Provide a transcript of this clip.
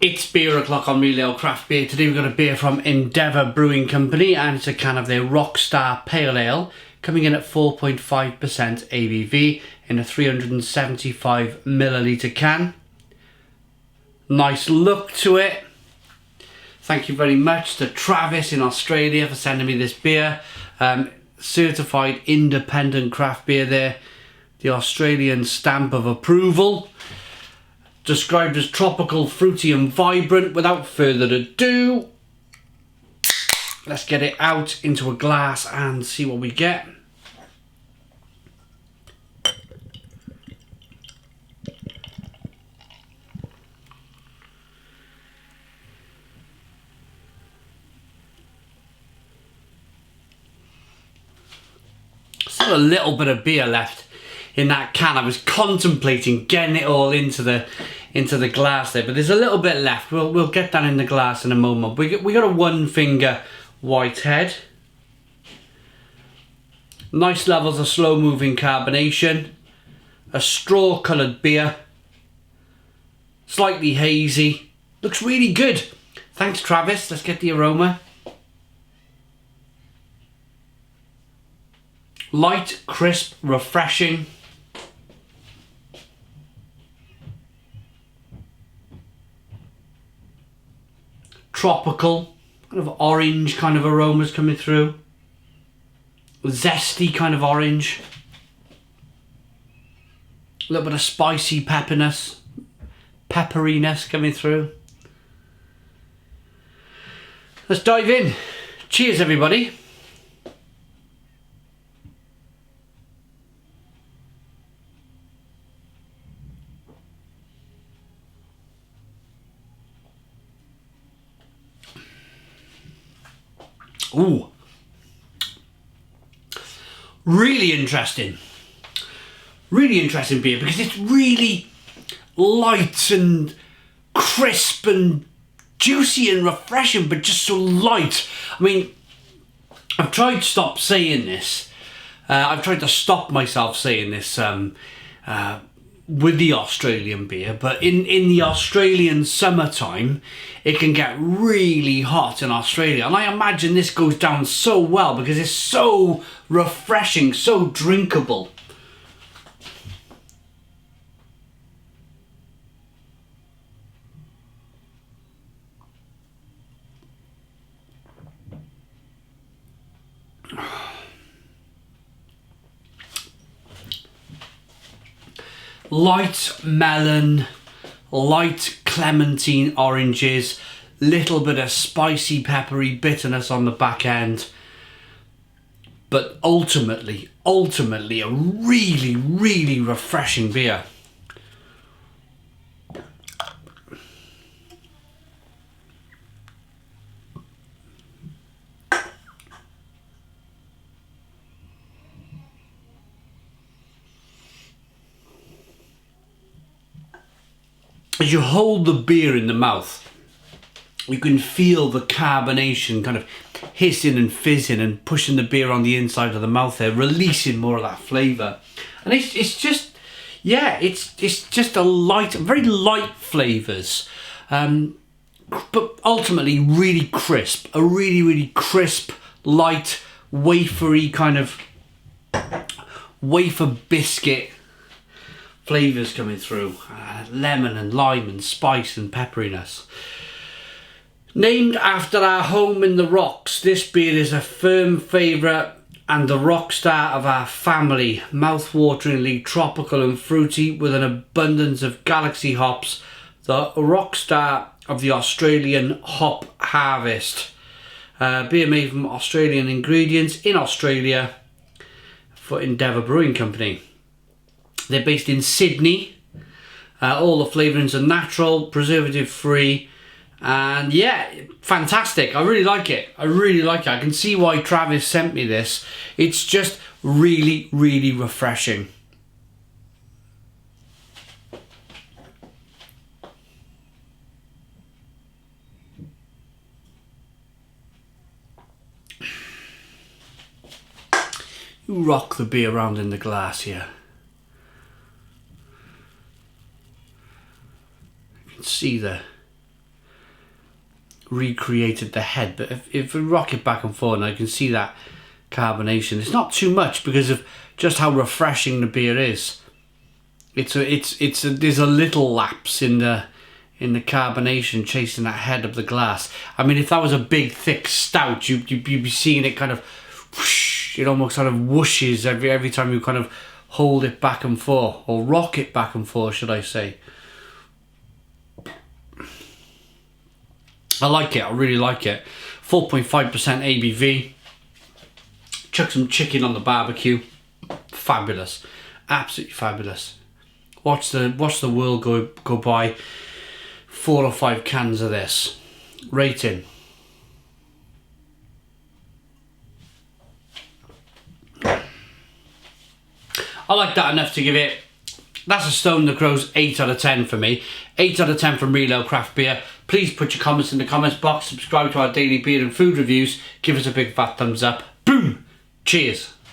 It's beer o'clock on Real Ale Craft Beer. Today we've got a beer from Endeavour Brewing Company, and it's a can of their Rockstar Pale Ale, coming in at 4.5% ABV in a 375ml can. Nice look to it. Thank you very much to Travis in Australia for sending me this beer. Certified independent craft beer there. The Australian stamp of approval. Described as tropical, fruity and vibrant. Without further ado, let's get it out into a glass and see what we get. Still a little bit of beer left in that can. I was contemplating getting it all into the glass there, but there's a little bit left. We'll get that in the glass in a moment. We got a 1 finger white head. Nice levels of slow moving carbonation. A straw coloured beer. Slightly hazy. Looks really good. Thanks, Travis. Let's get the aroma. Light, crisp, refreshing. Tropical, kind of orange kind of aromas coming through. Zesty kind of orange. A little bit of spicy pepperiness coming through. Let's dive in. Cheers, everybody. Ooh, really interesting beer, because it's really light and crisp and juicy and refreshing, but just so light. I mean, I've tried to stop saying this. I've tried to stop myself saying this with the Australian beer, but in the Australian summertime, it can get really hot in Australia, and I imagine this goes down so well because it's so refreshing, so drinkable. Light melon, light clementine oranges, little bit of spicy peppery bitterness on the back end, but ultimately a really refreshing beer. As you hold the beer in the mouth, you can feel the carbonation kind of hissing and fizzing and pushing the beer on the inside of the mouth there, releasing more of that flavour. And it's just, yeah, it's just very light flavours, but ultimately really crisp. A really crisp, light, wafery kind of wafer biscuit flavours coming through. Lemon and lime and spice and pepperiness. Named after our home in the rocks, this beer is a firm favourite and the rock star of our family. Mouth-wateringly tropical and fruity with an abundance of galaxy hops. The rock star of the Australian hop harvest. Beer made from Australian ingredients in Australia for Endeavour Brewing Company. They're based in Sydney. All the flavourings are natural, preservative free, and yeah, fantastic. I really like it. I can see why Travis sent me this. It's just really refreshing. You rock the beer around in the glass here. You can see the recreated the head, but if we rock it back and forth, and I can see that carbonation, it's not too much because of just how refreshing the beer is. There's a little lapse in the carbonation chasing that head of the glass. I mean, if that was a big thick stout, you'd be seeing it kind of whoosh, it almost kind of whooshes every time you kind of hold it back and forth, or rock it back and forth, should I say. I like it, I really like it. 4.5% ABV. Chuck some chicken on the barbecue. Fabulous. Absolutely fabulous. Watch the world go by 4 or 5 cans of this. Rating. I like that enough to give it, that's a Stone the Crow's 8 out of 10 for me. 8 out of 10 from Reload Craft Beer. Please put your comments in the comments box. Subscribe to our daily beer and food reviews. Give us a big fat thumbs up. Boom! Cheers.